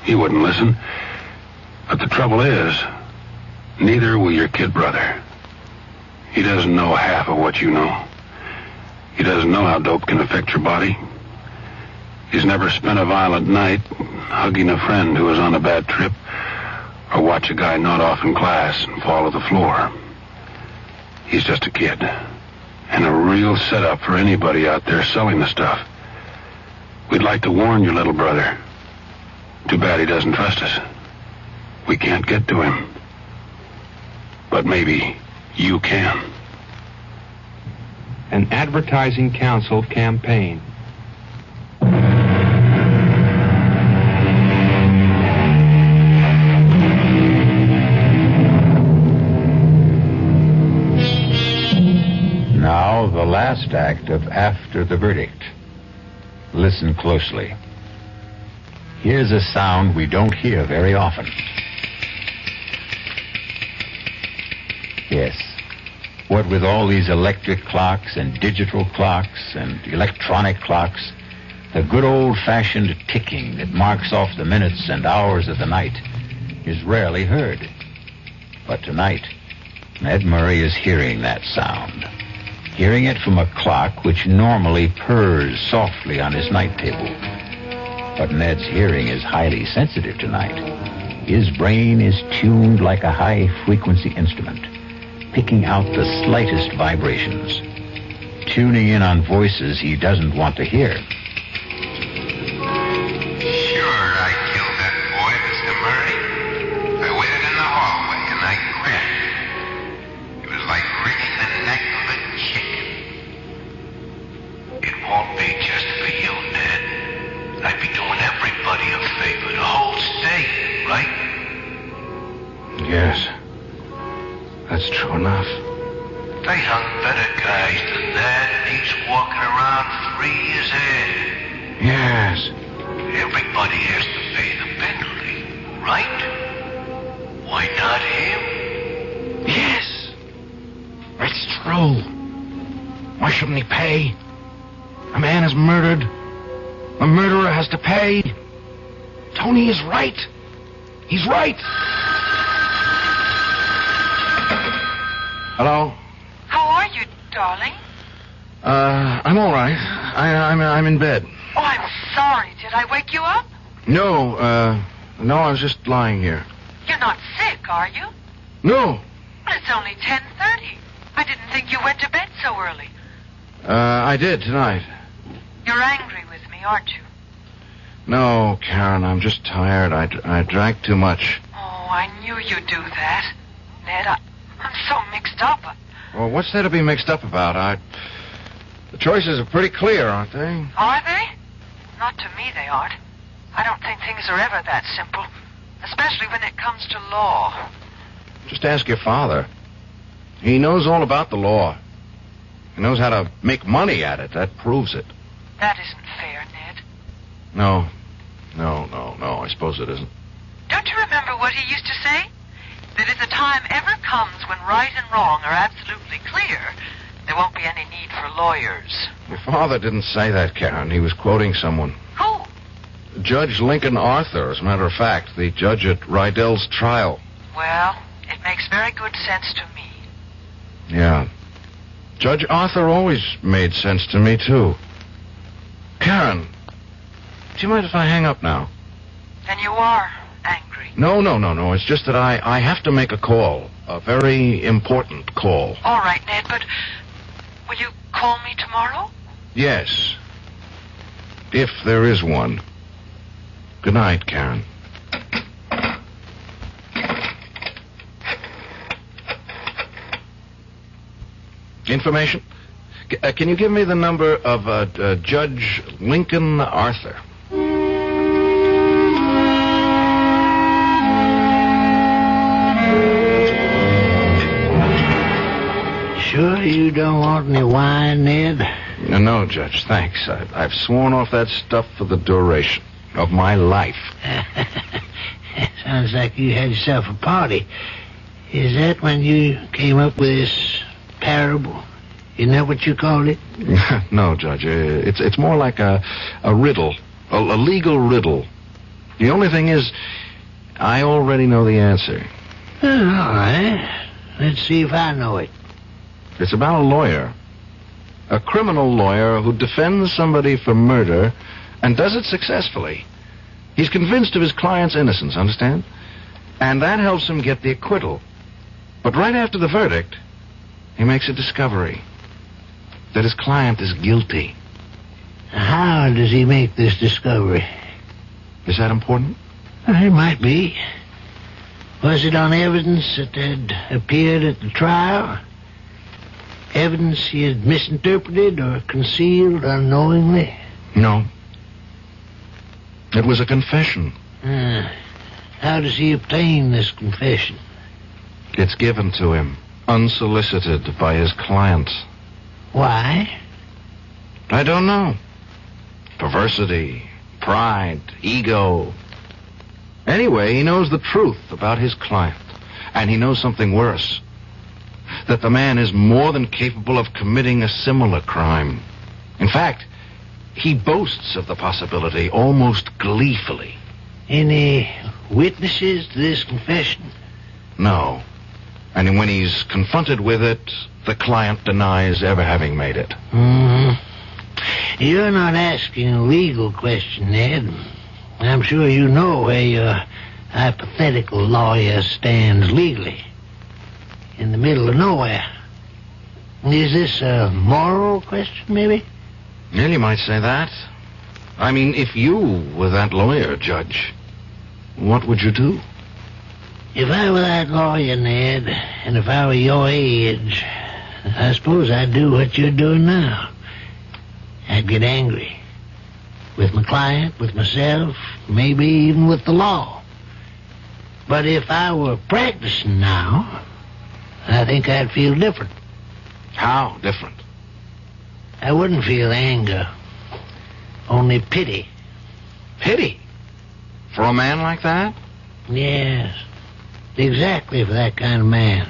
You wouldn't listen. But the trouble is, neither will your kid brother. He doesn't know half of what you know. He doesn't know how dope can affect your body. He's never spent a violent night hugging a friend who was on a bad trip, or watch a guy nod off in class and fall to the floor. He's just a kid, and a real setup for anybody out there selling the stuff. We'd like to warn your little brother. Too bad he doesn't trust us. We can't get to him. But maybe you can. An Advertising Council campaign. Now, the last act of After the Verdict. Listen closely. Here's a sound we don't hear very often. Yes. What with all these electric clocks and digital clocks and electronic clocks, the good old-fashioned ticking that marks off the minutes and hours of the night is rarely heard. But tonight, Ned Murray is hearing that sound. Hearing it from a clock which normally purrs softly on his night table. But Ned's hearing is highly sensitive tonight. His brain is tuned like a high-frequency instrument, picking out the slightest vibrations, tuning in on voices he doesn't want to hear. Sure, I killed that boy, Mr. Murray. I waited in the hallway and I grinned. It was like wringing the neck of a chicken. It won't be just for you, Ned. I'd be doing everybody a favor, the whole state, right? Yes. That's true enough. They hung better guys than that, and he's walking around 3 years ahead. Yes. Everybody has to pay the penalty, right? Why not him? Yes. It's true. Why shouldn't he pay? A man is murdered. A murderer has to pay. Tony is right. He's right. Hello? How are you, darling? I'm all right. I'm in bed. Oh, I'm sorry. Did I wake you up? No, I was just lying here. You're not sick, are you? No. Well, it's only 10:30. I didn't think you went to bed so early. I did tonight. You're angry with me, aren't you? No, Karen, I'm just tired. I drank too much. Oh, I knew you'd do that. Ned, I'm so mixed up. Well, what's there to be mixed up about? The choices are pretty clear, aren't they? Are they? Not to me, they aren't. I don't think things are ever that simple, especially when it comes to law. Just ask your father. He knows all about the law. He knows how to make money at it. That proves it. That isn't fair, Ned. No, I suppose it isn't. Don't you remember what he used to say? That if the time ever comes when right and wrong are absolutely clear, there won't be any need for lawyers. Your father didn't say that, Karen. He was quoting someone. Who? Judge Lincoln Arthur, as a matter of fact, the judge at Rydell's trial. Well, it makes very good sense to me. Yeah. Judge Arthur always made sense to me, too. Karen, do you mind if I hang up now? And you are angry. No. It's just that I have to make a call. A very important call. All right, Ned, but will you call me tomorrow? Yes. If there is one. Good night, Karen. Information? Can you give me the number of Judge Lincoln Arthur? Sure you don't want any wine, Ned? No, Judge, thanks. I've sworn off that stuff for the duration of my life. Sounds like you had yourself a party. Is that when you came up with this parable? Isn't that what you called it? No, Judge. It's more like a riddle, a legal riddle. The only thing is, I already know the answer. All right. Let's see if I know it. It's about a lawyer. A criminal lawyer who defends somebody for murder and does it successfully. He's convinced of his client's innocence, understand? And that helps him get the acquittal. But right after the verdict, he makes a discovery that his client is guilty. How does he make this discovery? Is that important? It might be. Was it on evidence that had appeared at the trial? Evidence he had misinterpreted or concealed unknowingly? No. It was a confession. How does he obtain this confession? It's given to him, unsolicited by his client. Why? I don't know. Perversity, pride, ego. Anyway, he knows the truth about his client. And he knows something worse. That the man is more than capable of committing a similar crime. In fact, he boasts of the possibility almost gleefully. Any witnesses to this confession? No. And when he's confronted with it, the client denies ever having made it. You're not asking a legal question, Ned. I'm sure you know where your hypothetical lawyer stands legally. In the middle of nowhere. Is this a moral question, maybe? Well, you might say that. I mean, if you were that lawyer, Judge, what would you do? If I were that lawyer, Ned, and if I were your age, I suppose I'd do what you're doing now. I'd get angry. With my client, with myself, maybe even with the law. But if I were practicing now, I think I'd feel different. How different? I wouldn't feel anger. Only pity. Pity? For a man like that? Yes. Exactly for that kind of man.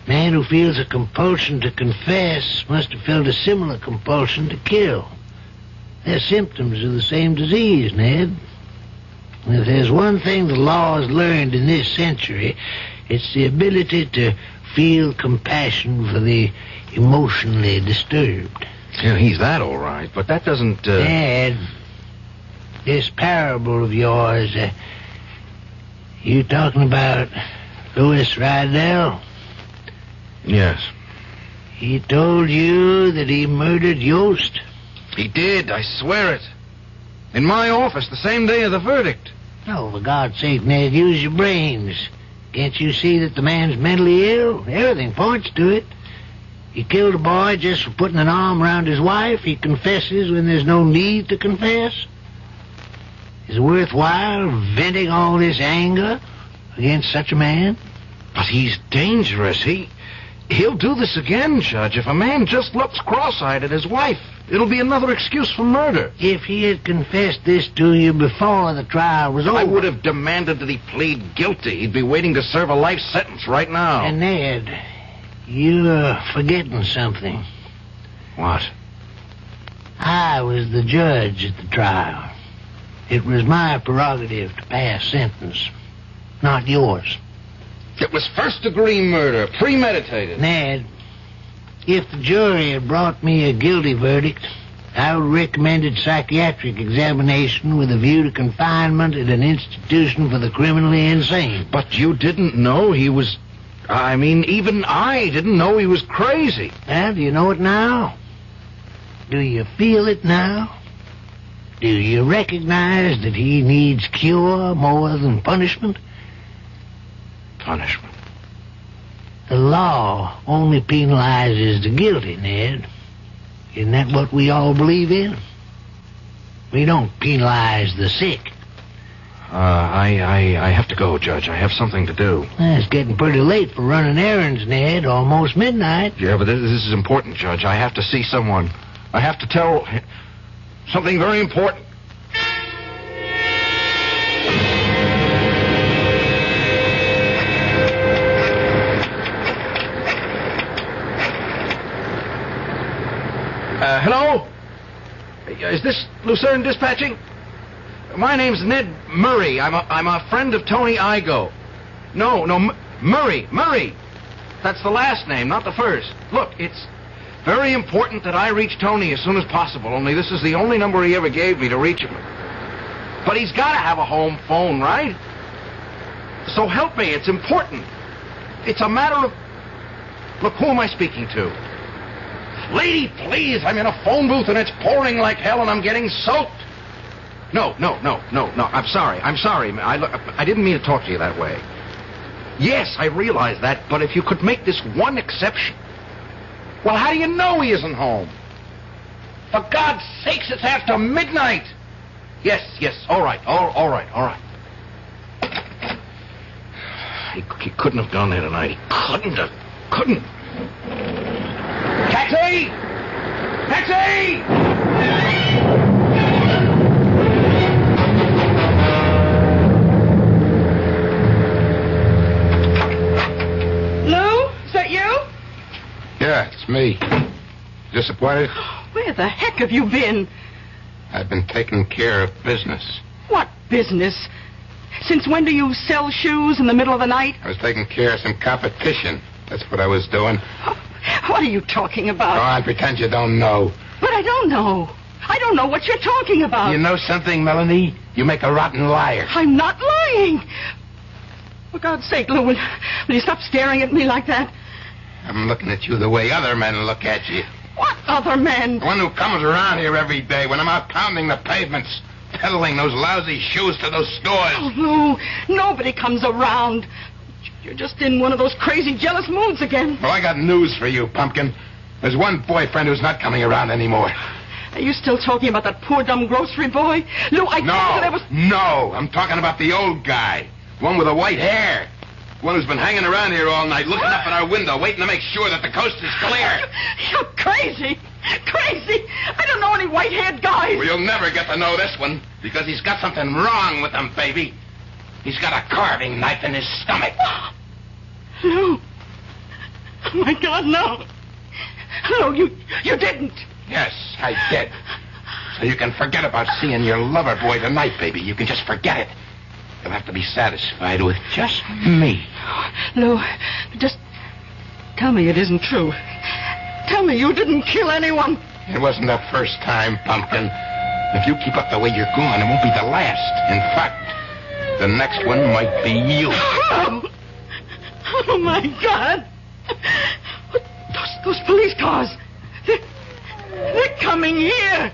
Man who feels a compulsion to confess must have felt a similar compulsion to kill. They're symptoms of the same disease, Ned. And if there's one thing the law has learned in this century, it's the ability to feel compassion for the emotionally disturbed. Yeah, he's that all right, but that doesn't... Dad, this parable of yours, you talking about Louis Rydell? Yes. He told you that he murdered Yost? He did, I swear it. In my office, the same day of the verdict. Oh, for God's sake, Ned, use your brains. Can't you see that the man's mentally ill? Everything points to it. He killed a boy just for putting an arm around his wife. He confesses when there's no need to confess. Is it worthwhile venting all this anger against such a man? But he's dangerous. He'll do this again, Judge. If a man just looks cross-eyed at his wife, it'll be another excuse for murder. If he had confessed this to you before the trial was over... I would have demanded that he plead guilty. He'd be waiting to serve a life sentence right now. And Ned, you're forgetting something. What? I was the judge at the trial. It was my prerogative to pass sentence, not yours. It was first-degree murder, premeditated. Ned, if the jury had brought me a guilty verdict, I would have recommended psychiatric examination with a view to confinement at an institution for the criminally insane. But you didn't know he was... I mean, even I didn't know he was crazy. Well, do you know it now? Do you feel it now? Do you recognize that he needs cure more than punishment? Punishment? The law only penalizes the guilty, Ned. Isn't that what we all believe in? We don't penalize the sick. I have to go, Judge. I have something to do. It's getting pretty late for running errands, Ned. Almost midnight. Yeah, but this is important, Judge. I have to see someone. I have to tell something very important. Hello? Is this Lucerne Dispatching? My name's Ned Murray. I'm a friend of Tony Igoe. No, Murray. That's the last name, not the first. Look, it's very important that I reach Tony as soon as possible, only this is the only number he ever gave me to reach him. But he's got to have a home phone, right? So help me, it's important. It's a matter of... Look, who am I speaking to? Lady, please, I'm in a phone booth and it's pouring like hell and I'm getting soaked. No, I'm sorry. I didn't mean to talk to you that way. Yes, I realize that, but if you could make this one exception. Well, how do you know he isn't home? For God's sakes, it's after midnight. Yes, all right. He couldn't have gone there tonight. He couldn't. Taxi! Lou, is that you? Yeah, it's me. Disappointed? Where the heck have you been? I've been taking care of business. What business? Since when do you sell shoes in the middle of the night? I was taking care of some competition. That's what I was doing. What are you talking about? Go on, pretend you don't know. But I don't know. I don't know what you're talking about. You know something, Melanie? You make a rotten liar. I'm not lying. For God's sake, Lou, will you stop staring at me like that? I'm looking at you the way other men look at you. What other men? The one who comes around here every day when I'm out pounding the pavements, peddling those lousy shoes to those stores. Oh, Lou, nobody comes around. You're just in one of those crazy, jealous moods again. Well, I got news for you, Pumpkin. There's one boyfriend who's not coming around anymore. Are you still talking about that poor, dumb grocery boy? Lou, I told you there was... No, I'm talking about the old guy. One with the white hair. One who's been hanging around here all night, looking up at our window, waiting to make sure that the coast is clear. You're crazy. I don't know any white-haired guys. Well, you'll never get to know this one, because he's got something wrong with him, baby. He's got a carving knife in his stomach. Lou. Oh, my God, no. Lou, you didn't. Yes, I did. So you can forget about seeing your lover boy tonight, baby. You can just forget it. You'll have to be satisfied with just me. Lou, just tell me it isn't true. Tell me you didn't kill anyone. It wasn't the first time, Pumpkin. If you keep up the way you're going, it won't be the last. In fact, the next one might be you. Oh, my God. Those police cars. They're coming here.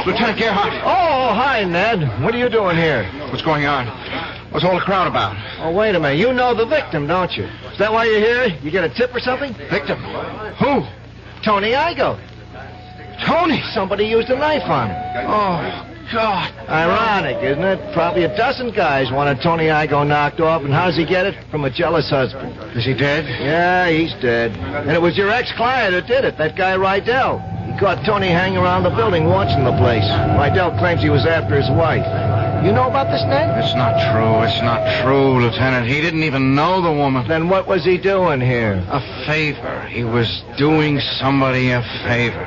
Lieutenant Gerhardt. Oh, hi, Ned. What are you doing here? What's going on? What's all the crowd about? Oh, wait a minute. You know the victim, don't you? Is that why you're here? You get a tip or something? Victim? Who? Tony Igoe. Tony? Somebody used a knife on him. Oh, God. Ironic, isn't it? Probably a dozen guys wanted Tony Igoe knocked off, and how's he get it? From a jealous husband. Is he dead? Yeah, he's dead. And it was your ex-client who did it, that guy Rydell. He caught Tony hanging around the building watching the place. Rydell claims he was after his wife. You know about this, Ned? It's not true. It's not true, Lieutenant. He didn't even know the woman. Then what was he doing here? A favor. He was doing somebody a favor.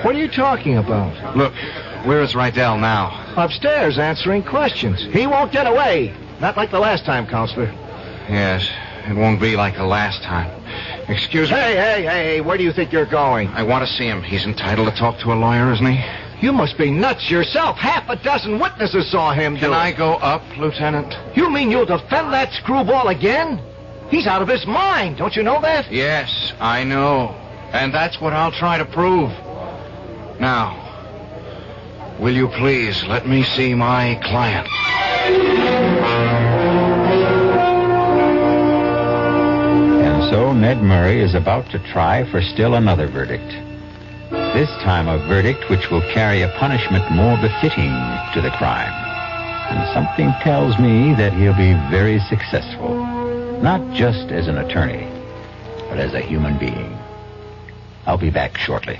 What are you talking about? Look, where is Rydell now? Upstairs answering questions. He won't get away. Not like the last time, Counselor. Yes, it won't be like the last time. Excuse me. Hey, where do you think you're going? I want to see him. He's entitled to talk to a lawyer, isn't he? You must be nuts yourself. Half a dozen witnesses saw him do it. Can I go up, Lieutenant? You mean you'll defend that screwball again? He's out of his mind. Don't you know that? Yes, I know. And that's what I'll try to prove. Now, will you please let me see my client? And so Ned Murray is about to try for still another verdict. This time a verdict which will carry a punishment more befitting to the crime. And something tells me that he'll be very successful. Not just as an attorney, but as a human being. I'll be back shortly.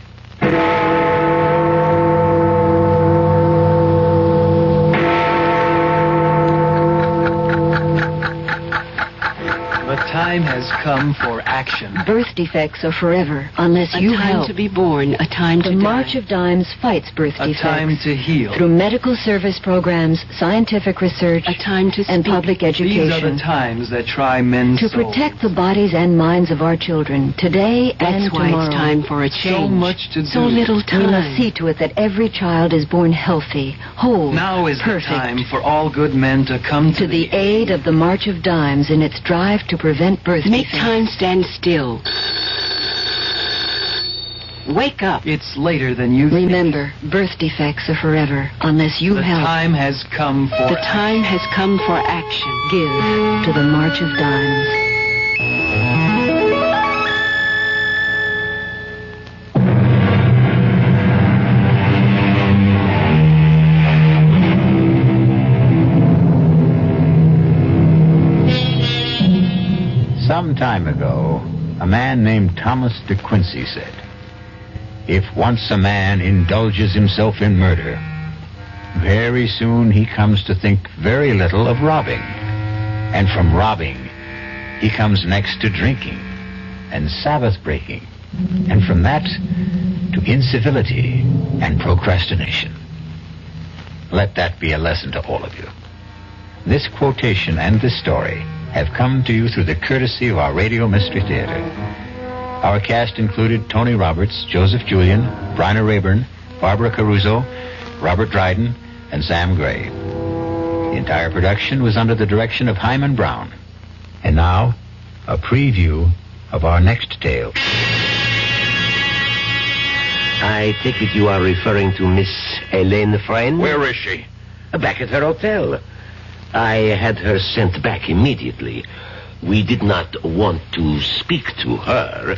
The time has come for action. Birth defects are forever unless you help. A time to be born, a time to die. The March of Dimes fights birth defects. A time to heal. Through medical service programs, scientific research, a time to and public education. These are the times that try men's to souls. protect the bodies and minds of our children today and That's why tomorrow. it's time for a change. So much to do. So little time. We must see to it that every child is born healthy, whole, Now is perfect. the time for all good men to come to the aid of the March of Dimes in its drive to prevent birth Make defects. time stand still. Wake up. It's later than you Remember, birth defects are forever unless you The help. time has come for The time has come for action. Give to the March of Dimes. Some time ago, a man named Thomas De Quincey said, "If once a man indulges himself in murder, very soon he comes to think very little of robbing. And from robbing, he comes next to drinking and Sabbath breaking. And from that, to incivility and procrastination." Let that be a lesson to all of you. This quotation and this story have come to you through the courtesy of our Radio Mystery Theater. Our cast included Tony Roberts, Joseph Julian, Bryna Rayburn, Barbara Caruso, Robert Dryden, and Sam Gray. The entire production was under the direction of Hyman Brown. And now, a preview of our next tale. I take it you are referring to Miss Helene Friend? Where is she? Back at her hotel. I had her sent back immediately. We did not want to speak to her,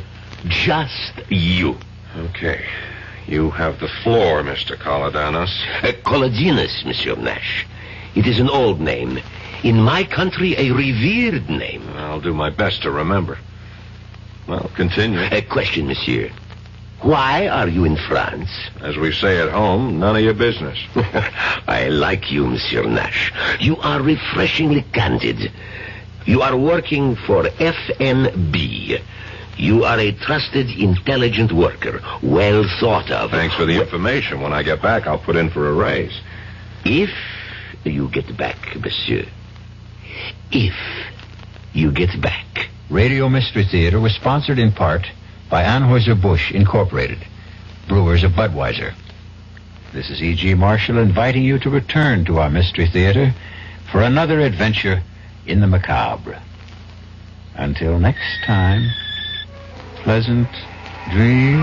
just you. Okay. You have the floor, Mr. Kolodinos. Kolodinos, Monsieur Nash. It is an old name. In my country, a revered name. I'll do my best to remember. Well, continue. A question, monsieur. Why are you in France? As we say at home, none of your business. I like you, Monsieur Nash. You are refreshingly candid. You are working for FNB. You are a trusted, intelligent worker, well thought of. Thanks for the information. When I get back, I'll put in for a raise. If you get back, monsieur. If you get back. Radio Mystery Theater was sponsored in part by Anheuser-Busch Incorporated, brewers of Budweiser. This is E.G. Marshall inviting you to return to our Mystery Theater for another adventure in the macabre. Until next time, pleasant dreams.